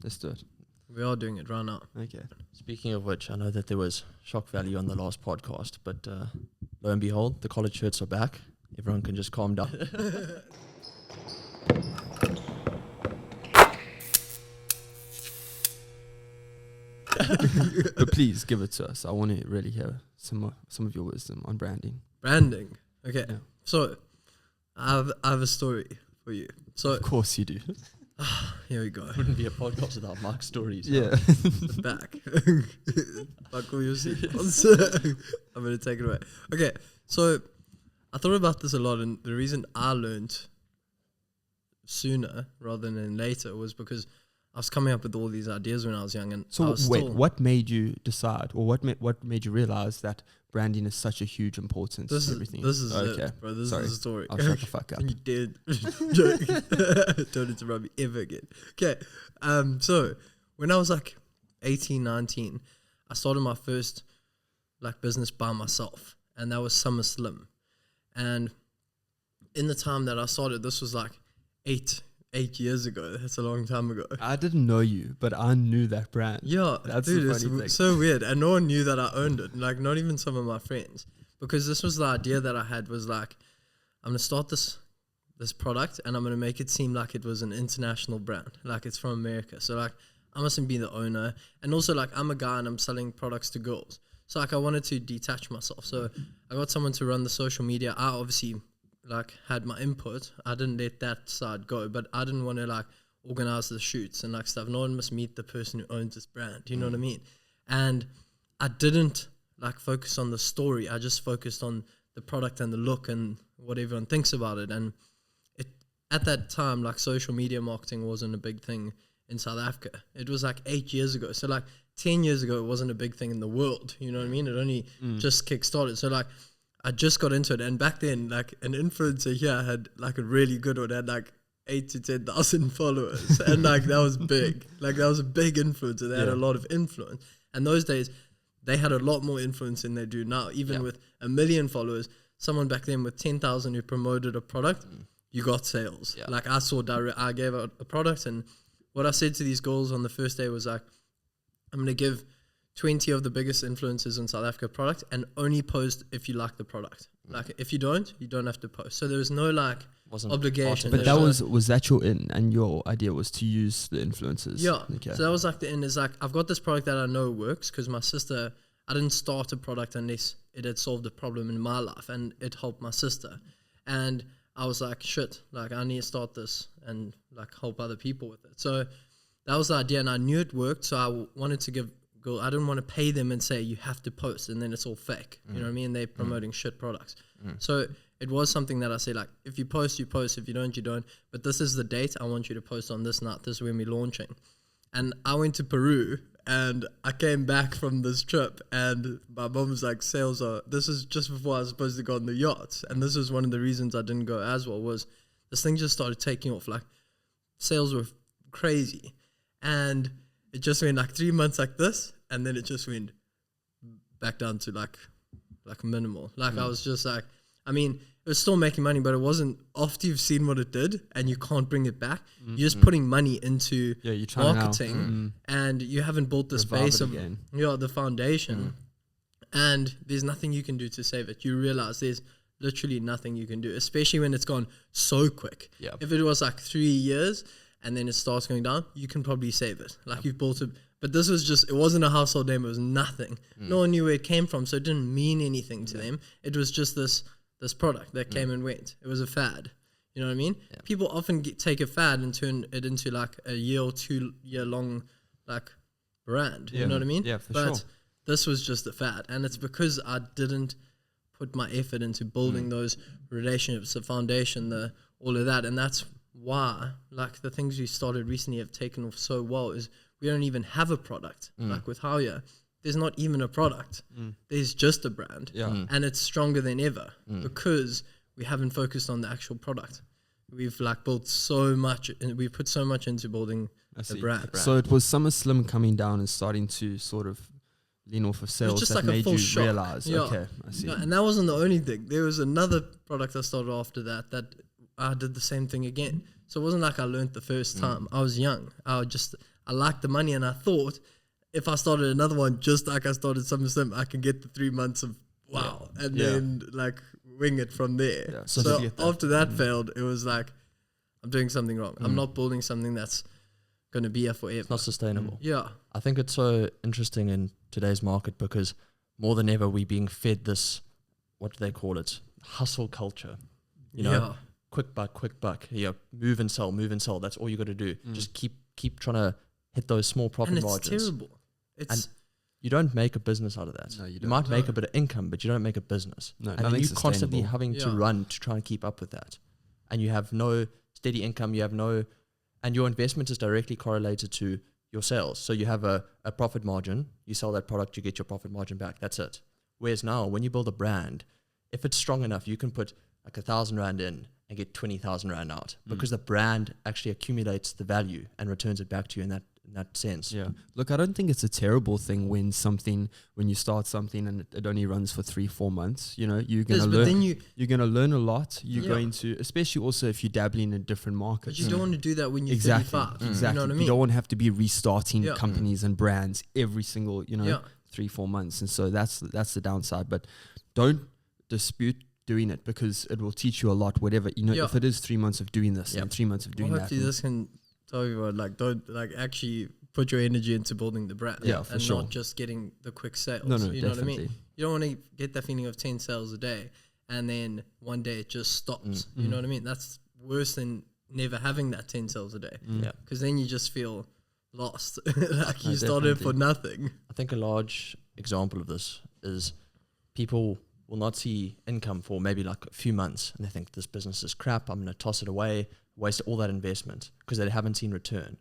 let's do it. We are doing it right now. Okay. Speaking of which, I know that there was shock value on the last podcast, but lo and behold, the collared shirts are back. Everyone can just calm down. But please give it to us. I want to really hear some of your wisdom on branding. Branding. Okay. Yeah. So I have a story for you. So Of course you do. here we go. Wouldn't be a podcast without Mark's stories. Yeah. The back. Buckle your seatbelts. I'm going to take it away. Okay. So I thought about this a lot, and the reason I learned sooner rather than later was because I was coming up with all these ideas when I was young. And I So was wait, still, what made you decide, or what made you realize that branding is such a huge importance this to is everything? this is Okay. it, bro. This Sorry. is the story. I'll shut the fuck up. You did. Joke. Don't interrupt me ever again. Okay. So when I was like 18, 19, I started my first like business by myself, and that was Summer Slim. And in the time that I started, this was like eight years ago. That's a long time ago. I didn't know you, but I knew that brand. Yeah, That's dude, the it's funny thing. so weird. And no one knew that I owned it. Like, not even some of my friends. Because this was the idea that I had was like, I'm going to start this product and I'm going to make it seem like it was an international brand. Like, it's from America. So, like, I mustn't be the owner. And also, like, I'm a guy and I'm selling products to girls. So, like, I wanted to detach myself. So, I got someone to run the social media. I obviously, like, had my input. I didn't let that side go. But I didn't want to, like, organize the shoots and, like, stuff. No one must meet the person who owns this brand. You know what I mean? And I didn't, like, focus on the story. I just focused on the product and the look and what everyone thinks about it. And at that time, like, social media marketing wasn't a big thing in South Africa. It was like 8 years ago. So, like, 10 years ago, it wasn't a big thing in the world. You know what I mean? It only just kick-started. So, like, I just got into it. And back then, like, an influencer here had, like, a really good one. Had, like, 8 to 10,000 followers. And, like, that was big. Like, that was a big influencer. They had a lot of influence. And those days, they had a lot more influence than they do now. Even with 1 million followers, someone back then with 10,000 who promoted a product, you got sales. Yeah. Like, I gave out a product, and what I said to these girls on the first day was like, I'm going to give 20 of the biggest influencers in South Africa product and only post if you like the product. Like, if you don't have to post. So there was no, like, obligation. But that was that your in, and your idea was to use the influencers? Yeah. Okay. So that was like the in, is like, I've got this product that I know works because my sister, I didn't start a product unless it had solved a problem in my life and it helped my sister. And I was like, shit, like, I need to start this and, like, help other people with it. So that was the idea, and I knew it worked. So I wanted to give girl, I didn't want to pay them and say you have to post and then it's all fake. You know what I mean? They're promoting shit products. So it was something that I say, like, if you post, you post. If you don't, you don't. But this is the date. I want you to post on this night. This is when we're launching. And I went to Peru and I came back from this trip and my mom was like, this is just before I was supposed to go on the yacht. And this was one of the reasons I didn't go as well, was this thing just started taking off. Like, sales were crazy. And it just went like 3 months like this, and then it just went back down to like minimal. Like, I was just like, I mean, it was still making money, but it wasn't, after you've seen what it did and you can't bring it back, you're just putting money into marketing and you haven't built this base of the foundation, and there's nothing you can do to save it. You realize there's literally nothing you can do, especially when it's gone so quick. If it was like 3 years and then it starts going down, you can probably save it. Like, you've built it. But this was just, it wasn't a household name. It was nothing. No one knew where it came from, so it didn't mean anything to them. It was just this product that came and went. It was a fad. You know what I mean? People often take a fad and turn it into, like, a year or 2 year long, like, brand. You know what I mean? Yeah, for but sure. This was just a fad. And it's because I didn't put my effort into building those relationships, the foundation, all of that. And that's why, like, the things we started recently have taken off so well is we don't even have a product. Like, with Hauya, there's not even a product. There's just a brand. And it's stronger than ever because we haven't focused on the actual product. We've, like, built so much, and we put so much into building the brand. So it was Summer Slim coming down and starting to sort of lean off of sales just that like a made full you shock. realize. Okay, I see. And that wasn't the only thing. There was another product I started after that I did the same thing again. So it wasn't like I learned the first time. I was young. I I liked the money, and I thought if I started another one just like I started Summer Sim, I can get the 3 months of wow, and then like wing it from there. Yeah, so after that failed, it was like I'm doing something wrong. I'm not building something that's going to be here forever. It's not sustainable. Yeah. I think it's so interesting in today's market because more than ever we're being fed this, what do they call it? Hustle culture. You know, quick buck. Yeah, move and sell. That's all you got to do. Just keep trying to hit those small profit margins. And it's terrible. And you don't make a business out of that. No, you You might make a bit of income, but you don't make a business. No, and then you're constantly having to Yeah. run to try and keep up with that. And you have no steady income, and your investment is directly correlated to your sales. So you have a profit margin, you sell that product, you get your profit margin back, that's it. Whereas now, when you build a brand, if it's strong enough, you can put like 1,000 Rand in and get 20,000 Rand out because the brand actually accumulates the value and returns it back to you in that sense. Yeah. Look, I don't think it's a terrible thing when you start something and it only runs for 3-4 months. You know, you're gonna learn. You're gonna learn a lot. You're going to, especially also if you're dabbling in different markets. But you don't want to do that when you're exactly 35. exactly. You know what I mean? You don't want to have to be restarting companies and brands every single 3-4 months, and so that's the downside. But don't dispute doing it because it will teach you a lot. Whatever if it is 3 months of doing this and 3 months of doing that. Hopefully this can tell everyone don't actually put your energy into building the brand. Yeah, for and sure. not just getting the quick sales. No, you know what I definitely. mean? You don't want to get that feeling of 10 sales a day and then one day it just stops. You know what I mean? That's worse than never having that 10 sales a day. Yeah. Because then you just feel lost. Like you started for nothing. I think a large example of this is people will not see income for maybe like a few months and they think this business is crap, I'm going to toss it away, waste all that investment because they haven't seen return.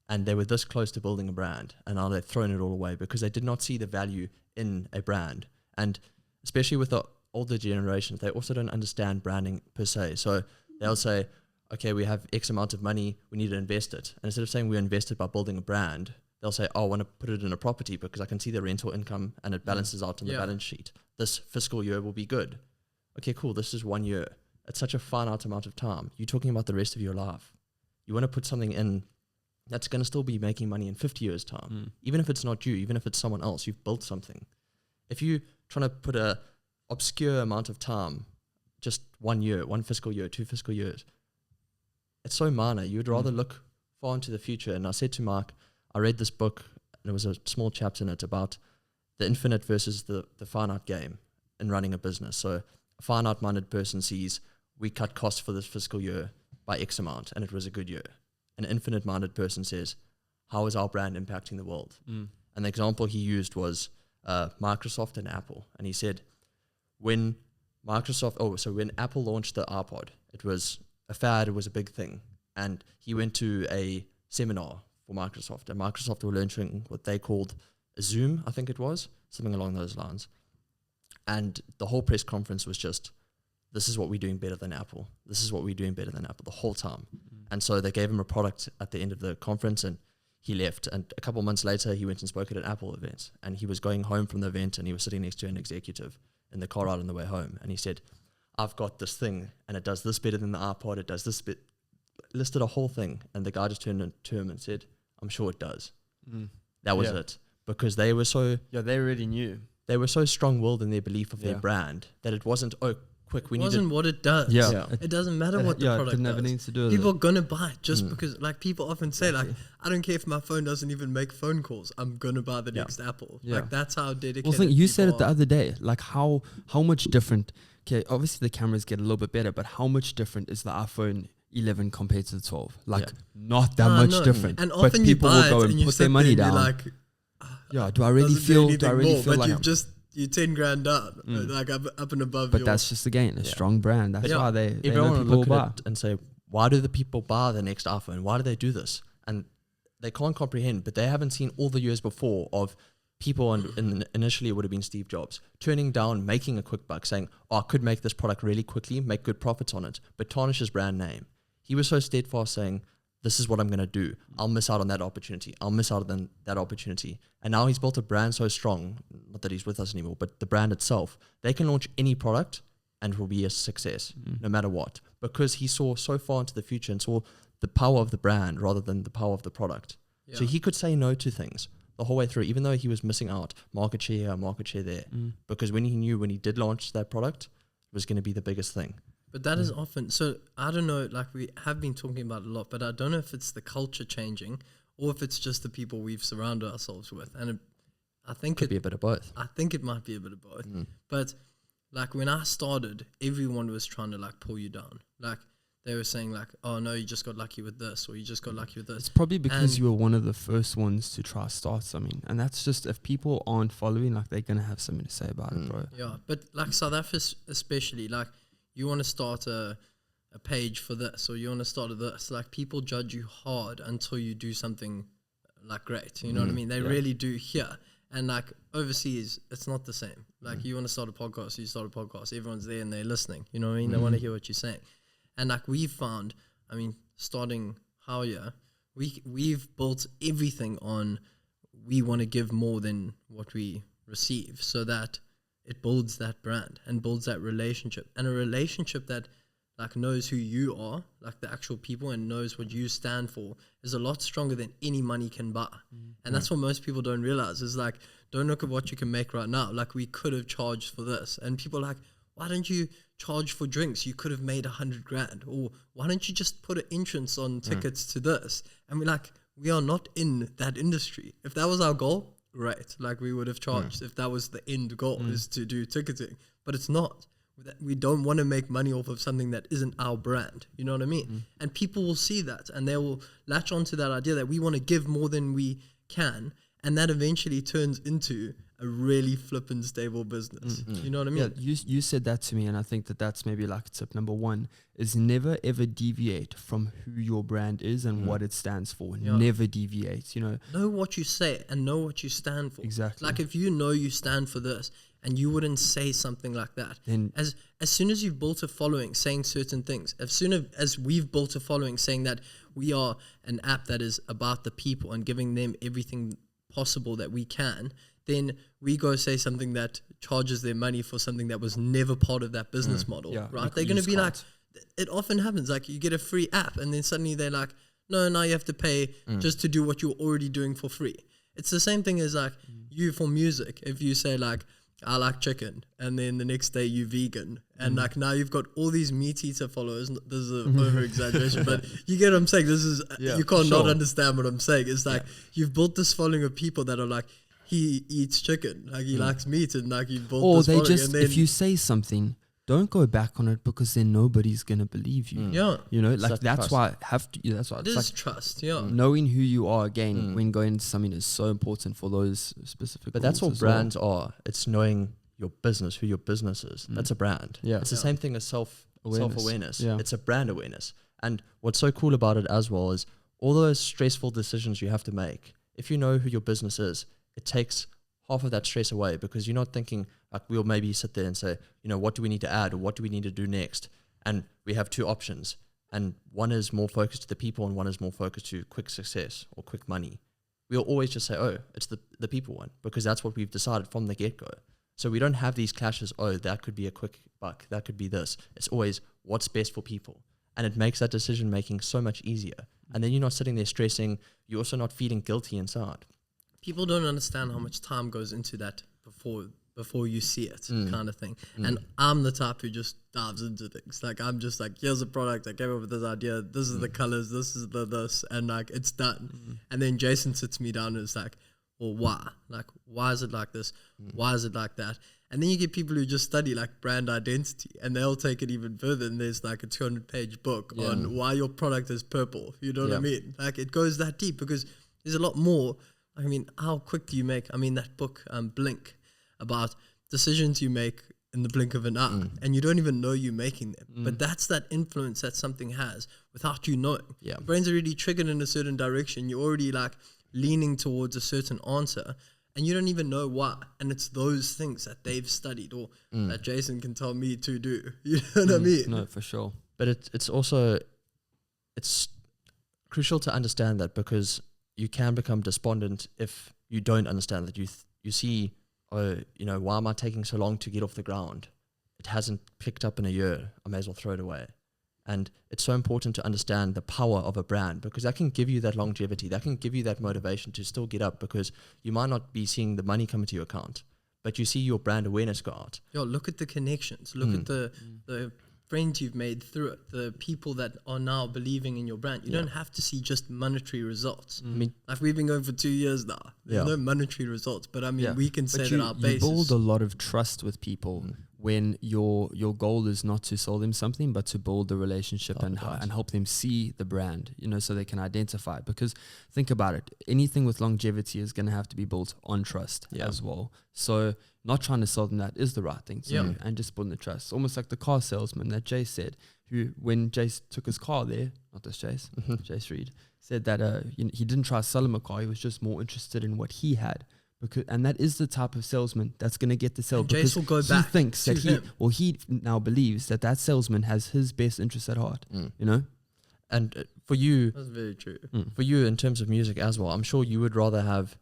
And they were this close to building a brand and now they've thrown it all away because they did not see the value in a brand. And especially with the older generations, they also don't understand branding per se. So they'll say, okay, we have X amount of money, we need to invest it. And instead of saying we invest it by building a brand, they'll say, oh, I want to put it in a property because I can see the rental income and it balances out on the balance sheet. This fiscal year will be good. Okay, cool. This is 1 year. It's such a finite amount of time. You're talking about the rest of your life. You want to put something in that's going to still be making money in 50 years' time. Even if it's not you, even if it's someone else, you've built something. If you're trying to put a obscure amount of time, just 1 year, 1 fiscal year, 2 fiscal years, it's so minor. You would rather look far into the future. And I said to Mark, I read this book, and there was a small chapter in it about the infinite versus the finite game in running a business. So a finite-minded person sees, we cut costs for this fiscal year by X amount, and it was a good year. An infinite-minded person says, how is our brand impacting the world? And the example he used was Microsoft and Apple. And he said, when Apple launched the iPod, it was a fad, it was a big thing. And he went to a seminar for Microsoft, and Microsoft were launching what they called a Zoom, I think it was, something along those lines. And the whole press conference was just, this is what we're doing better than Apple. This is what we're doing better than Apple the whole time. And so they gave him a product at the end of the conference and he left. And a couple of months later, he went and spoke at an Apple event. And he was going home from the event and he was sitting next to an executive in the car ride on the way home. And he said, I've got this thing and it does this better than the iPod. It does this bit, listed a whole thing. And the guy just turned to him and said, I'm sure it does. That was it. Because they were so... Yeah, they already knew. They were so strong-willed in their belief of their brand that it wasn't, oh, quick, we need to... It wasn't what it does. Yeah. It doesn't matter what the product it didn't have does. anything to do with People it. are going to buy it just because, like, people often say, like, I don't care if my phone doesn't even make phone calls. I'm going to buy the next Apple. Yeah. Like, that's how dedicated Well, think you said it people the are. other day. Like how much different? Okay, obviously the cameras get a little bit better, but how much different is the iPhone 11 compared to the 12? Like not that much No. different. And but often you people buy will go it and you put sit their money there and down. you're like, Do I really doesn't feel? do Do I anything really more, feel but like? you're 10 grand down, like up and above. But that's just again a strong brand. That's why they Everyone know will people will look buy. at it and say, why do the people buy the next iPhone? Why do they do this? And they can't comprehend, but they haven't seen all the years before of people, and initially it would have been Steve Jobs, turning down making a quick buck, saying, oh, I could make this product really quickly, make good profits on it, but tarnish his brand name. He was so steadfast saying, this is what I'm going to do. I'll miss out on that opportunity. I'll miss out on that opportunity. And now he's built a brand so strong, not that he's with us anymore, but the brand itself, they can launch any product and it will be a success no matter what, because he saw so far into the future and saw the power of the brand rather than the power of the product. So he could say no to things the whole way through, even though he was missing out market share here, market share there. Because when he knew when he did launch that product, it was going to be the biggest thing. But that is often, so I don't know, like we have been talking about it a lot, but I don't know if it's the culture changing or if it's just the people we've surrounded ourselves with. And I think Could be a bit of both. I think it might be a bit of both. But like when I started, everyone was trying to like pull you down. Like they were saying like, oh no, you just got lucky with this, or you just got lucky with this. It's probably because you were one of the first ones to try start something. And that's just, if people aren't following, like they're going to have something to say about it, bro. Yeah, but like South Africa especially, like you want to start a page for this, or you want to start this, like people judge you hard until you do something like great. You know what I mean? They really do here. And like overseas, it's not the same. Like you want to start a podcast, you start a podcast. Everyone's there and they're listening. You know what I mean? They want to hear what you're saying. And like we've found, I mean, starting Hoya, we've built everything on we want to give more than what we receive, so that it builds that brand and builds that relationship, and a relationship that like knows who you are, like the actual people, and knows what you stand for is a lot stronger than any money can buy. And that's what most people don't realize is like, don't look at what you can make right now. Like we could have charged for this, and people are like, why don't you charge for drinks? You could have made 100 grand. Or why don't you just put an entrance on tickets to this? And we're like, we are not in that industry. If that was our goal, great. Like we would have charged if that was the end goal is to do ticketing, but it's not. We don't want to make money off of something that isn't our brand. You know what I mean? And people will see that and they will latch onto that idea that we want to give more than we can. And that eventually turns into a really flippin' stable business. You know what I mean? Yeah, you said that to me, and I think that's maybe like tip number one is never ever deviate from who your brand is and what it stands for. Never deviate, you know. Know what you say and know what you stand for. Exactly. Like if you know you stand for this and you wouldn't say something like that, then as soon as you've built a following saying certain things, as soon as we've built a following saying that we are an app that is about the people and giving them everything possible that we can, then we go say something that charges their money for something that was never part of that business model, right? They're going to be like, it often happens, like you get a free app and then suddenly they're like, no, now you have to pay just to do what you're already doing for free. It's the same thing as like you for music. If you say like, I like chicken, and then the next day you vegan, and like now you've got all these meat eater followers. This is an over exaggeration, but you get what I'm saying. This is you can't not understand what I'm saying. It's like you've built this following of people that are like, he eats chicken, like he likes meat, and like you built. Or this they following, just, and then if you say something, don't go back on it because then nobody's gonna believe you. You know, like that's why I have to. That's why it it's is like trust. Knowing who you are again when going into something is so important for those specific. But that's what brands are. It's knowing your business, who your business is. That's a brand. It's the same thing as self-awareness. It's a brand awareness. And what's so cool about it as well is all those stressful decisions you have to make. If you know who your business is, it takes half of that stress away because you're not thinking like we'll maybe sit there and say, you know, what do we need to add or what do we need to do next? And we have two options. And one is more focused to the people and one is more focused to quick success or quick money. We'll always just say, oh, it's the people one because that's what we've decided from the get-go. So we don't have these clashes, oh, that could be a quick buck, that could be this. It's always what's best for people. And it makes that decision making so much easier. And then you're not sitting there stressing, you're also not feeling guilty inside. People don't understand how much time goes into that before you see it kind of thing. And I'm the type who just dives into things. Like I'm just like, here's a product, I came up with this idea, this is the colors, this is this, and like it's done. And then Jason sits me down and is like, well, why? Like, why is it like this? Why is it like that? And then you get people who just study like brand identity and they'll take it even further. And there's like a 200-page book on why your product is purple. You know what I mean? Like it goes that deep because there's a lot more. I mean, how quick do you make? I mean, that book, Blink, about decisions you make in the blink of an eye and you don't even know you're making them. But that's that influence that something has without you knowing. Your brain's already triggered in a certain direction. You're already like leaning towards a certain answer and you don't even know why. And it's those things that they've studied or that Jason can tell me to do. You know what I mean? No, for sure. But it's also, it's crucial to understand that because you can become despondent if you don't understand that you see, oh, you know, why am I taking so long to get off the ground? It hasn't picked up in a year. I may as well throw it away. And it's so important to understand the power of a brand, because that can give you that longevity, that can give you that motivation to still get up, because you might not be seeing the money come into your account, but you see your brand awareness go out. Yo, look at the connections. Look at the friends you've made through it, the people that are now believing in your brand. You don't have to see just monetary results. I mean, like we've been going for 2 years now. There's no monetary results, but I mean, we can say that our basis. You build a lot of trust with people when your goal is not to sell them something, but to build the relationship and help them see the brand, you know, so they can identify it. Because think about it, anything with longevity is going to have to be built on trust as well. So not trying to sell them that is the right thing to do, and just building the trust. Almost like the car salesman that Jace said, who when Jace took his car there, not this Jace, Jace Reed, said that he didn't try to sell him a car, he was just more interested in what he had. And that is the type of salesman that's going to get the sale, because will go he back thinks that he now believes that salesman has his best interest at heart, you know? And for you, that's very true. For you in terms of music as well, I'm sure you would rather have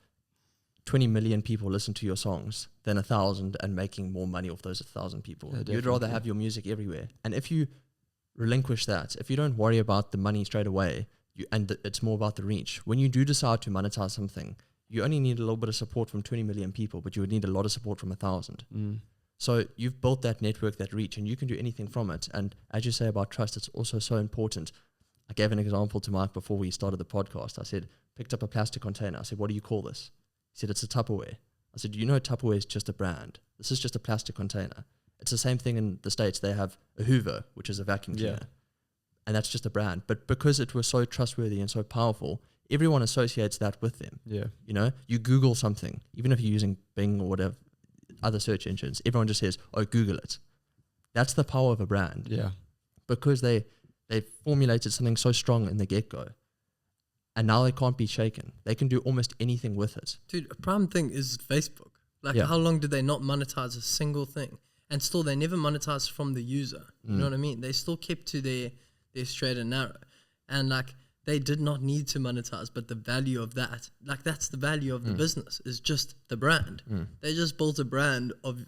20 million people listen to your songs than 1,000 and making more money off those 1,000 people. You'd rather have your music everywhere. And if you relinquish that, if you don't worry about the money straight away, it's more about the reach. When you do decide to monetize something, you only need a little bit of support from 20 million people, but you would need a lot of support from 1,000. So you've built that network, that reach, and you can do anything from it. And as you say about trust, it's also so important. I gave an example to Mike before we started the podcast. I said, picked up a plastic container. I said, what do you call this? He said, it's a Tupperware. I said, you know Tupperware is just a brand. This is just a plastic container. It's the same thing in the States. They have a Hoover, which is a vacuum cleaner. And that's just a brand. But because it was so trustworthy and so powerful, everyone associates that with them. You know, you Google something, even if you're using Bing or whatever other search engines, everyone just says, oh, Google it. That's the power of a brand. Because they formulated something so strong in the get-go, and now they can't be shaken. They can do almost anything with it. Dude, a prime thing is Facebook. Like, how long did they not monetize a single thing? And still, they never monetized from the user. You know what I mean? They still kept to their straight and narrow. And, like, they did not need to monetize, but the value of that, like, that's the value of the business, is just the brand. They just built a brand of,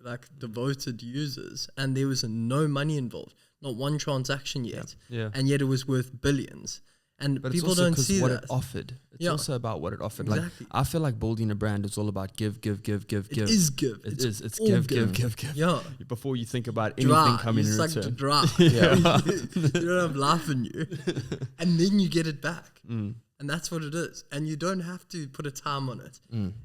like, devoted users, and there was no money involved. Not one transaction yet. And yet it was worth billions. But people don't see what that. It offered. It's also about what it offered. Exactly. Like, I feel like building a brand is all about give. It is give. It's give. Yeah. Before you think about anything coming in return. To dry. You don't have life in you. And then you get it back. And that's what it is. And you don't have to put a time on it.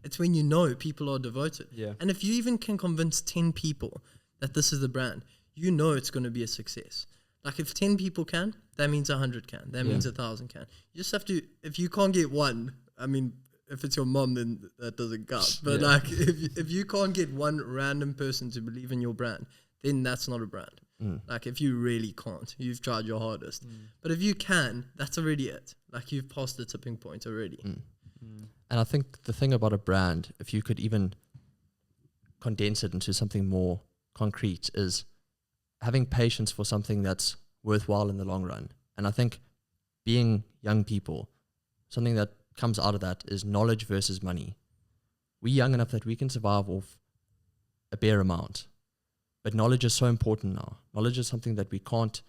It's when you know people are devoted. And if you even can convince 10 people that this is the brand, you know it's going to be a success. Like, if 10 people can, that means 100 can. That means 1,000 can. You just have to, if you can't get one, I mean, if it's your mom, then that doesn't count. But like, if you can't get one random person to believe in your brand, then that's not a brand. Like, if you really can't, you've tried your hardest. But if you can, that's already it. Like, you've passed the tipping point already. And I think the thing about a brand, if you could even condense it into something more concrete, is having patience for something that's worthwhile in the long run. And I think being young people, something that comes out of that is knowledge versus money. We're young enough that we can survive off a bare amount, but knowledge is so important now. Knowledge is something that we can't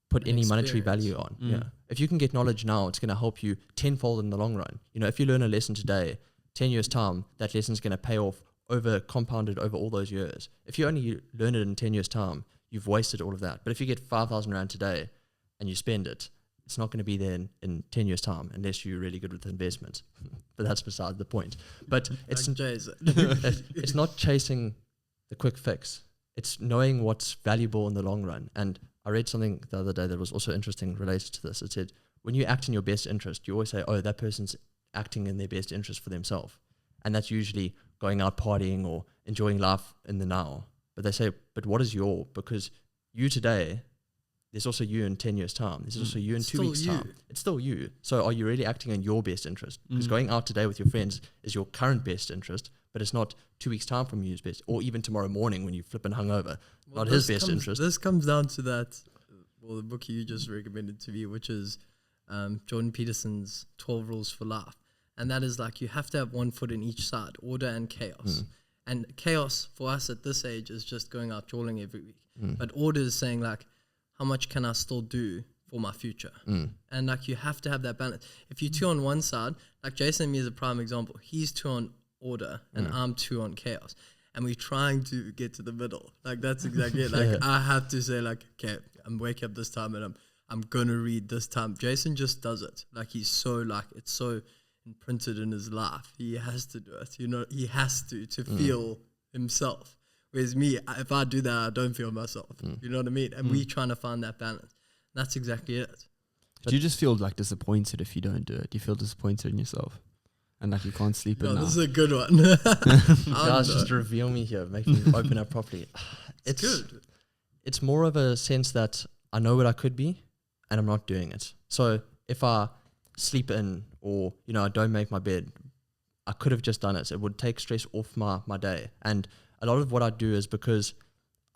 put any monetary value on. If you can get knowledge now, it's going to help you tenfold in the long run. You know, if you learn a lesson today, 10 years time, that lesson's going to pay off compounded over all those years. If you only learn it in 10 years time, you've wasted all of that. But if you get 5,000 Rand today and you spend it, it's not going to be there in 10 years time unless you're really good with investment. But that's beside the point. But it's not chasing the quick fix. It's knowing what's valuable in the long run. And I read something the other day that was also interesting related to this. It said, when you act in your best interest, you always say, oh, that person's acting in their best interest for themselves. And that's usually going out partying or enjoying life in the now. But they say, but what is your? Because you today, there's also you in 10 years' time. There's also you in 2 weeks' time. It's still you. So are you really acting in your best interest? Because going out today with your friends is your current best interest, but it's not 2 weeks' time from you's best, or even tomorrow morning when you flipping hungover. Not his best interest. This comes down to that, the book you just recommended to me, which is Jordan Peterson's 12 Rules for Life. And that is like, you have to have one foot in each side, order and chaos. And chaos for us at this age is just going out jawling every week. But order is saying like, how much can I still do for my future? And like, you have to have that balance. If you're too on one side, like Jason and me is a prime example. He's too on order and I'm too on chaos. And we're trying to get to the middle. Like, that's exactly it. Like, I have to say, like, okay, I'm waking up this time and I'm gonna read this time. Jason just does it. Like, he's so, like, it's so imprinted in his life. He has to do it. You know, he has to feel himself. Whereas me, if I do that, I don't feel myself. You know what I mean? And we trying to find that balance. That's exactly it. Do you just feel like disappointed if you don't do it? Do you feel disappointed in yourself? And like you can't sleep at night? This is a good one. Guys, just reveal me here. Make me open up properly. It's good. It's more of a sense that I know what I could be and I'm not doing it. So if I sleep in or, you know, I don't make my bed, I could have just done it. It would take stress off my day. And a lot of what I do is because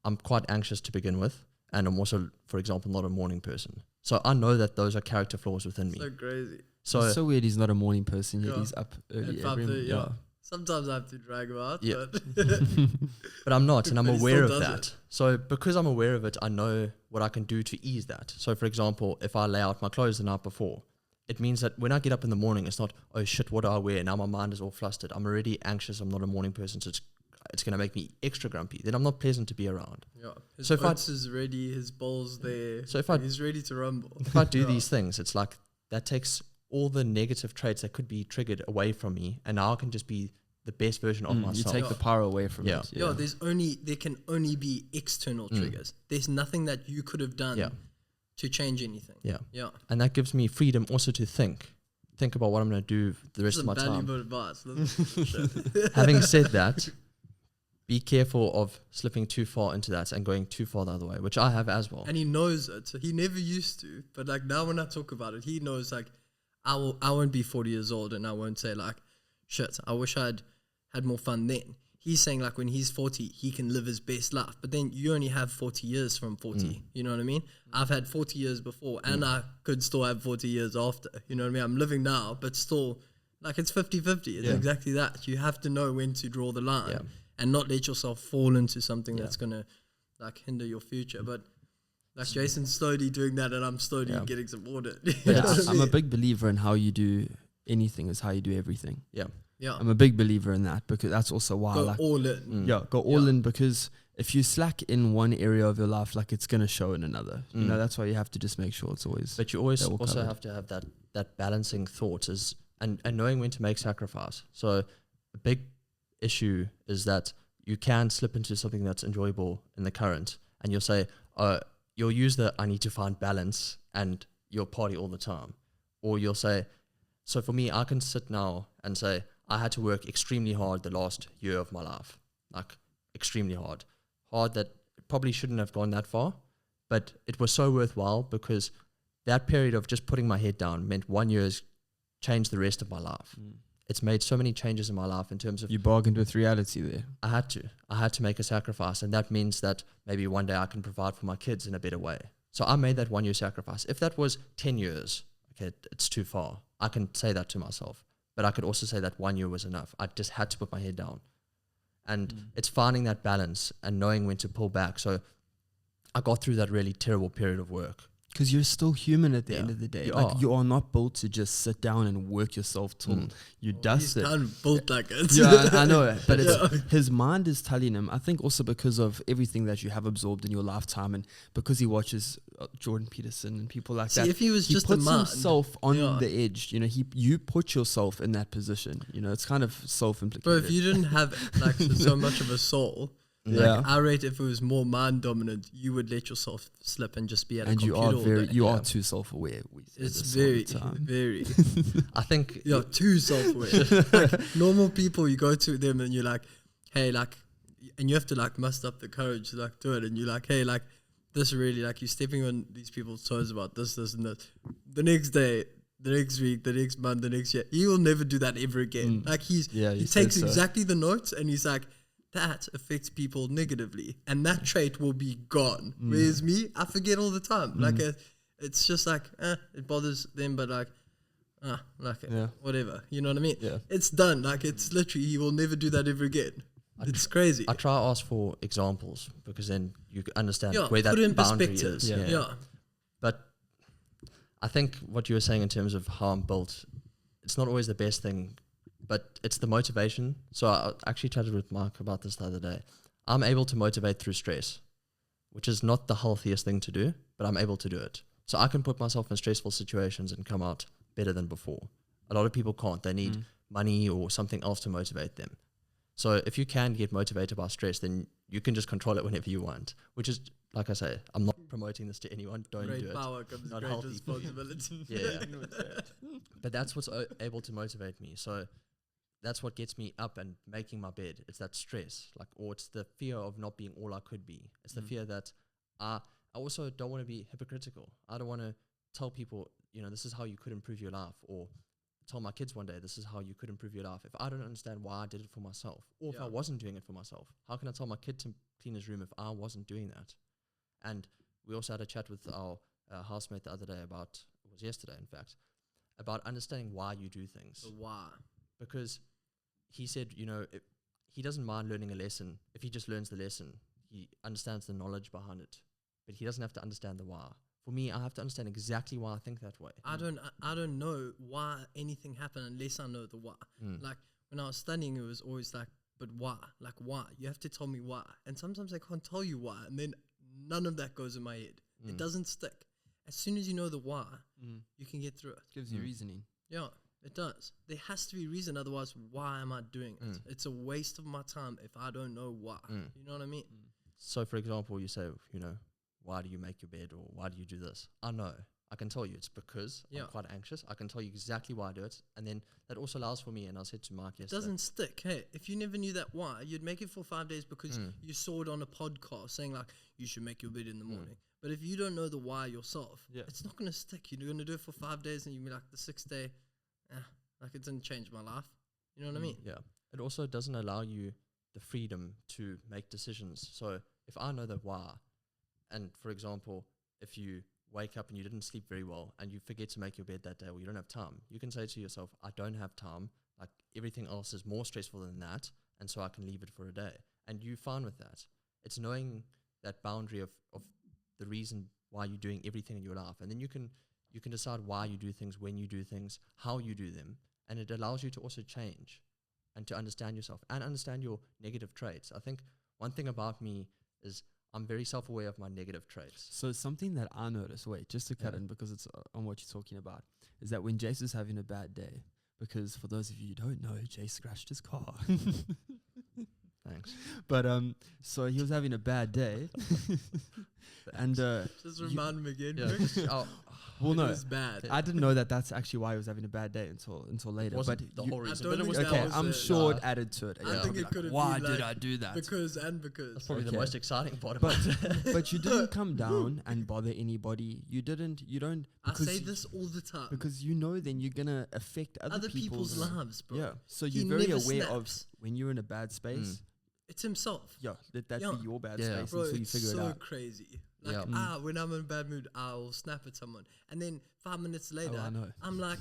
I'm quite anxious to begin with. And I'm also, for example, not a morning person. So I know that those are character flaws within me. So crazy. So it's so weird he's not a morning person, yet he's up early. Sometimes I have to drag him out. Yeah. But I'm not, and I'm aware of that. So because I'm aware of it, I know what I can do to ease that. So for example, if I lay out my clothes the night before, it means that when I get up in the morning, it's not, oh shit, what do I wear? Now my mind is all flustered. I'm already anxious. I'm not a morning person, so it's going to make me extra grumpy. Then I'm not pleasant to be around. Yeah. His oats is ready, his bowl's there. So he's ready to rumble. If I do these things, it's like that takes all the negative traits that could be triggered away from me, and now I can just be the best version of myself. You take the power away from it. Yeah, there can only be external triggers. There's nothing that you could have done to change anything. Yeah. And that gives me freedom also to think about what I'm going to do the rest of my time. Advice. Having said that, be careful of slipping too far into that and going too far the other way, which I have as well. And he knows it. So he never used to, but like now when I talk about it, he knows like I won't be 40 years old and I won't say like, shit, I wish I'd had more fun then. He's saying like when he's 40, he can live his best life. But then you only have 40 years from 40. You know what I mean? I've had 40 years before and I could still have 40 years after. You know what I mean? I'm living now, but still like it's 50-50. It's exactly that. You have to know when to draw the line and not let yourself fall into something that's going to like hinder your future. But like Jason's slowly doing that and I'm slowly getting some order. I'm a big believer in how you do anything is how you do everything. Yeah. I'm a big believer in that because that's also why go all in. Go all in, because if you slack in one area of your life, like it's going to show in another. You know, that's why you have to just make sure it's always. But you always also have to have that balancing thought and knowing when to make sacrifice. So a big issue is that you can slip into something that's enjoyable in the current and you'll say, you'll use I need to find balance and you'll party all the time. Or you'll say, so for me, I can sit now and say, I had to work extremely hard the last year of my life, like extremely hard that it probably shouldn't have gone that far, but it was so worthwhile because that period of just putting my head down meant 1 year has changed the rest of my life. It's made so many changes in my life in terms of... You bargained with reality there. I had to make a sacrifice, and that means that maybe one day I can provide for my kids in a better way. So I made that 1 year sacrifice. If that was 10 years, okay, it's too far. I can say that to myself. But I could also say that 1 year was enough. I just had to put my head down. And it's finding that balance and knowing when to pull back. So I got through that really terrible period of work. Because you're still human at the end of the day. You are not built to just sit down and work yourself till you dust it. He's built like it. Yeah, I know it. But his mind is telling him, I think also because of everything that you have absorbed in your lifetime and because he watches Jordan Peterson and people like that. If he was just puts himself on the edge. You know, you put yourself in that position. You know, it's kind of self-implicated. But if you didn't have like so much of a soul... Like I rate if it was more mind dominant, you would let yourself slip and just be at a computer. And you are too self-aware. It's very. I think you're too self-aware. Like normal people, you go to them and you're like, hey, like, and you have to like muster up the courage to like do it. And you're like, hey, like, this really, like, you're stepping on these people's toes about this, and this. The next day, the next week, the next month, the next year, he will never do that ever again. Like he takes exactly the notes and he's like, that affects people negatively and that trait will be gone. Whereas me, I forget all the time. Like it's just like it bothers them, but like whatever, you know what I mean? It's done. Like it's literally, he will never do that ever again. It's crazy. I try to ask for examples because then you understand Yeah, where put that it in boundary perspective. is. Yeah. But I think what you were saying in terms of how I'm built, it's not always the best thing, but it's the motivation. So I actually chatted with Mark about this the other day. I'm able to motivate through stress, which is not the healthiest thing to do, but I'm able to do it. So I can put myself in stressful situations and come out better than before. A lot of people can't. They need money or something else to motivate them. So if you can get motivated by stress, then you can just control it whenever you want, which is, like I say, I'm not promoting this to anyone. Don't Great do it. power comes Not great healthy. responsibility. Yeah. But that's what's able to motivate me. So that's what gets me up and making my bed. It's that stress, or it's the fear of not being all I could be. It's the fear that I also don't want to be hypocritical. I don't want to tell people, this is how you could improve your life, or tell my kids one day, this is how you could improve your life. If I don't understand why I did it for myself, or if I wasn't doing it for myself, how can I tell my kid to clean his room if I wasn't doing that? And we also had a chat with our housemate the other day it was yesterday in fact, about understanding why you do things. So why? Because he said, he doesn't mind learning a lesson. If he just learns the lesson, he understands the knowledge behind it, but he doesn't have to understand the why. For me, I have to understand exactly why I think that way. I don't know why anything happened unless I know the why. Like when I was studying, it was always like, but why? Like why? You have to tell me why. And sometimes I can't tell you why, and then none of that goes in my head. It doesn't stick. As soon as you know the why, you can get through it. Gives you reasoning. Yeah, it does. There has to be reason, otherwise why am I doing it? It's a waste of my time if I don't know why. You know what I mean? So for example, you say, why do you make your bed, or why do you do this? I know. I can tell you it's because I'm quite anxious. I can tell you exactly why I do it. And then that also allows for me, and I said to Mark yesterday. It doesn't stick. Hey, if you never knew that why, you'd make it for 5 days because you saw it on a podcast saying like, you should make your bed in the morning. But if you don't know the why yourself, it's not going to stick. You're going to do it for 5 days and you'll be like the 6th day, like it didn't change my life. You know what I mean? Yeah. It also doesn't allow you the freedom to make decisions. So if I know the why, and for example, if you wake up and you didn't sleep very well and you forget to make your bed that day, or you don't have time, you can say to yourself, I don't have time. Like everything else is more stressful than that. And so I can leave it for a day. And you're fine with that. It's knowing that boundary of the reason why you're doing everything in your life. And then you can decide why you do things, when you do things, how you do them. And it allows you to also change and to understand yourself and understand your negative traits. I think one thing about me is I'm very self-aware of my negative traits. So something that I notice, just to cut in because it's on what you're talking about, is that when Jace is having a bad day, because for those of you who don't know, Jace scratched his car. Thanks. But so he was having a bad day, and just remind him again. Yeah, well, no, it was bad. I didn't know that that's actually why he was having a bad day until later. But the whole reason. But it was okay, was I'm sure it added to it. I think it could have why been did like I do that? Because that's probably the most exciting part of it. But you didn't come down and bother anybody. You don't. I say this all the time because then you're gonna affect other people's lives, bro. Yeah, so you're He very never aware snaps. of when you're in a bad space. It's himself. Yeah, let that be your bad space Bro, until you it's figure so it out. crazy. Like, when I'm in a bad mood, I'll snap at someone. And then 5 minutes later, I'm like,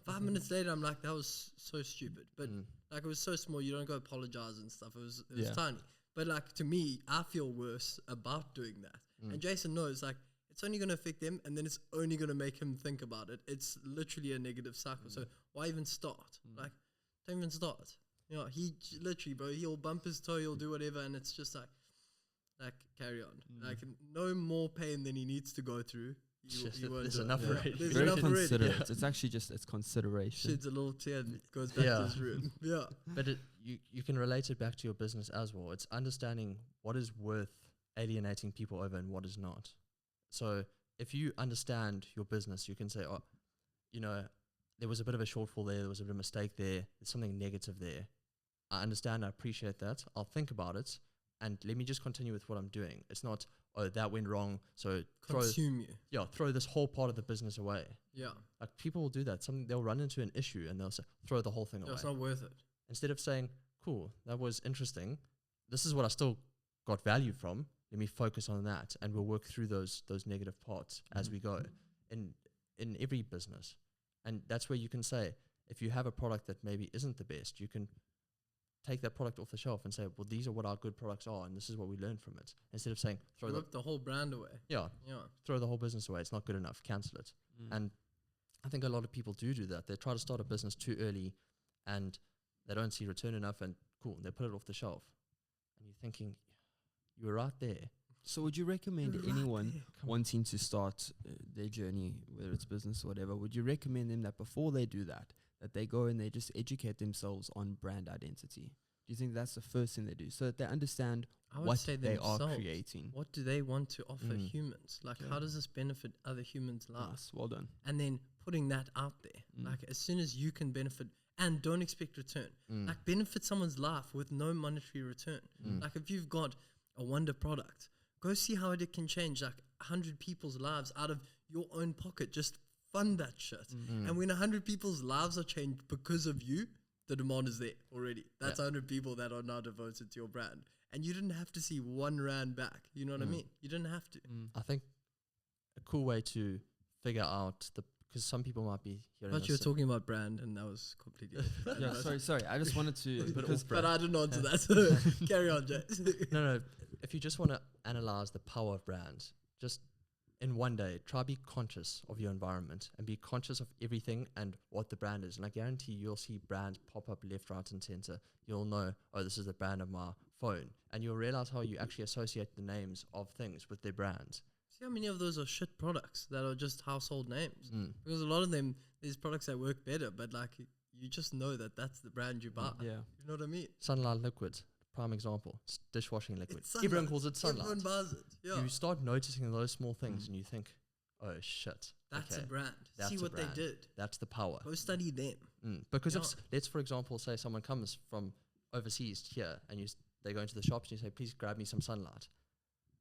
5 minutes later, I'm like, that was so stupid. But like, it was so small, you don't go apologize and stuff. It was tiny. But like, to me, I feel worse about doing that. And Jason knows, like, it's only going to affect them, and then it's only going to make him think about it. It's literally a negative cycle. So why even start? Like, don't even start. He literally, bro, he'll bump his toe, he'll do whatever, and it's just like carry on. Like, no more pain than he needs to go through. There's enough already. There's Very enough considerate. already. It's actually it's consideration. Sheds a little tear and goes back to his room. Yeah. But you can relate it back to your business as well. It's understanding what is worth alienating people over and what is not. So if you understand your business, you can say, there was a bit of a shortfall there was a bit of a mistake there, there's something negative there. I understand, I appreciate that. I'll think about it, and let me just continue with what I'm doing. It's not, that went wrong, so throw this whole part of the business away. Yeah. Like, people will do that. They'll run into an issue and they'll say, throw the whole thing away. It's not worth it. Instead of saying, cool, that was interesting. This is what I still got value from. Let me focus on that, and we'll work through those negative parts as we go in every business. And that's where you can say, if you have a product that maybe isn't the best, you can take that product off the shelf and say, well, these are what our good products are, and this is what we learned from it. Instead of saying, rip the whole brand away. Yeah. Throw the whole business away. It's not good enough. Cancel it. And I think a lot of people do that. They try to start a business too early, and they don't see return enough, and cool, they put it off the shelf. And you're thinking, you were right there. So would you recommend anyone wanting to start their journey, whether it's business or whatever, would you recommend them that before they do that they go and they just educate themselves on brand identity? Do you think that's the first thing they do, so that they understand what they are creating? What do they want to offer humans? Like, how does this benefit other humans' lives? Nice, well done. And then putting that out there. Like, as soon as you can benefit, and don't expect return. Like, benefit someone's life with no monetary return. Like, if you've got a wonder product, go see how it can change like 100 people's lives out of your own pocket. Just fund that shit. And when 100 people's lives are changed because of you, the demand is there already. That's 100 people that are now devoted to your brand. And you didn't have to see 1 rand back. You know what I mean? You didn't have to. I think a cool way to figure out because some people might be hearing But you were talking about brand, and that was completely sorry. I just wanted to... but I didn't answer that, so carry on, Jay. No. If you just want to analyze the power of brands, just in one day, try be conscious of your environment and be conscious of everything and what the brand is. And I guarantee you'll see brands pop up left, right, and center. You'll know, oh, this is the brand of my phone. And you'll realize how you actually associate the names of things with their brands. See how many of those are shit products that are just household names? Because a lot of them, there's products that work better, but like you just know that that's the brand you buy. You know what I mean? Sunlight liquids, prime example. It's dishwashing liquid. Everyone calls it Sunlight. Everyone buys it. Yeah. You start noticing those small things and you think, oh shit. That's a brand. See what they did. That's the power. Go study them. Because if, let's for example say someone comes from overseas here and they go into the shops and you say, please grab me some Sunlight.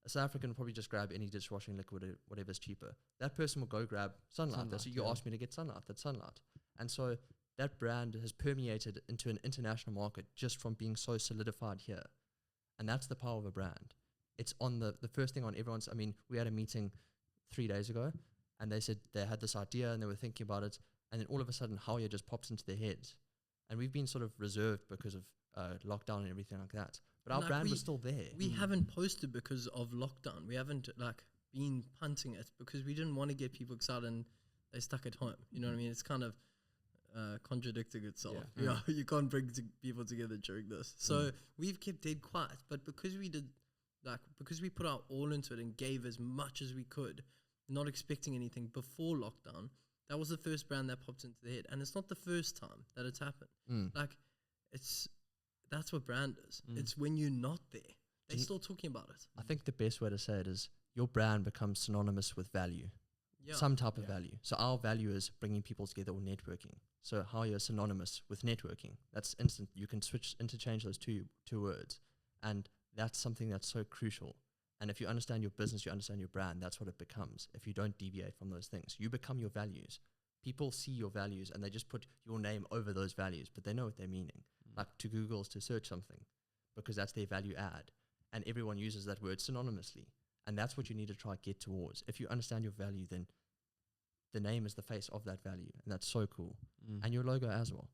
A South African will probably just grab any dishwashing liquid or whatever's cheaper. That person will go grab Sunlight. So you asked me to get Sunlight. That's Sunlight. And so that brand has permeated into an international market just from being so solidified here. And that's the power of a brand. It's on the first thing on everyone's... I mean, we had a meeting 3 days ago and they said they had this idea and they were thinking about it. And then all of a sudden, Howya just pops into their heads. And we've been sort of reserved because of lockdown and everything like that. But our brand was still there. We haven't posted because of lockdown. We haven't been punting it because we didn't want to get people excited and they stuck at home. You know what I mean? It's kind of contradicting itself. Yeah. You can't bring people together during this. So we've kept dead quiet. But because we did, because we put our all into it and gave as much as we could, not expecting anything before lockdown, that was the first brand that popped into the head. And it's not the first time that it's happened. That's what brand is. It's when you're not there. They're still talking about it. I think the best way to say it is your brand becomes synonymous with value. Some type of value. So our value is bringing people together or networking. So how you're synonymous with networking. That's instant. You can interchange those two words. And that's something that's so crucial. And if you understand your business, you understand your brand, that's what it becomes. If you don't deviate from those things, you become your values. People see your values and they just put your name over those values, but they know what they're meaning. Like to Google is to search something because that's their value add. And everyone uses that word synonymously. And that's what you need to try to get towards. If you understand your value, then the name is the face of that value. And that's so cool. And your logo as well.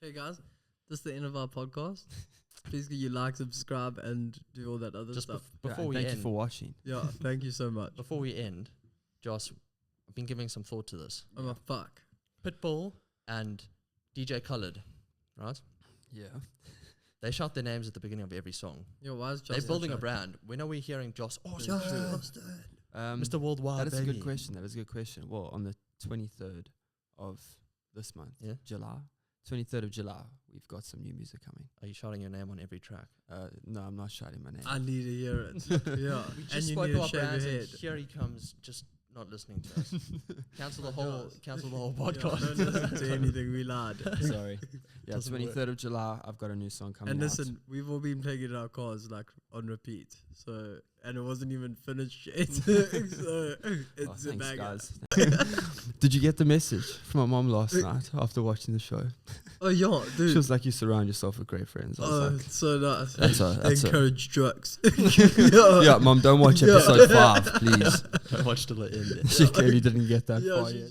Okay, guys, this is the end of our podcast. Please give you like, subscribe, and do all that other stuff. Before we thank end, you for watching. Yeah, thank you so much. Before we end, Josh, I've been giving some thought to this. Oh, my fuck. Pitbull and DJ Khaled, right? Yeah. They shout their names at the beginning of every song. Yo, why is Josh? They're building a brand. When are we hearing Josh? Oh, Mr. Worldwide. That is a good question. That is a good question. Well, on the 23rd of this month, July, 23rd of July, we've got some new music coming. Are you shouting your name on every track? No, I'm not shouting my name. I need to hear it. Yeah. We just spoke about brands and here he comes just not listening to us. Cancel the whole podcast. Yeah, don't listen to anything we lied. Sorry. Yeah, 23rd of July, I've got a new song coming out. And listen, we've all been playing it in our cars on repeat. So, and it wasn't even finished yet. So it's a banger. Guys. Did you get the message from my mom last night after watching the show? Oh yeah, dude. She was like, you surround yourself with great friends. I was like, so nice. That's encourage drugs. Yeah, mom, don't watch episode 5, please. I watched till the end. She clearly didn't get that far yet.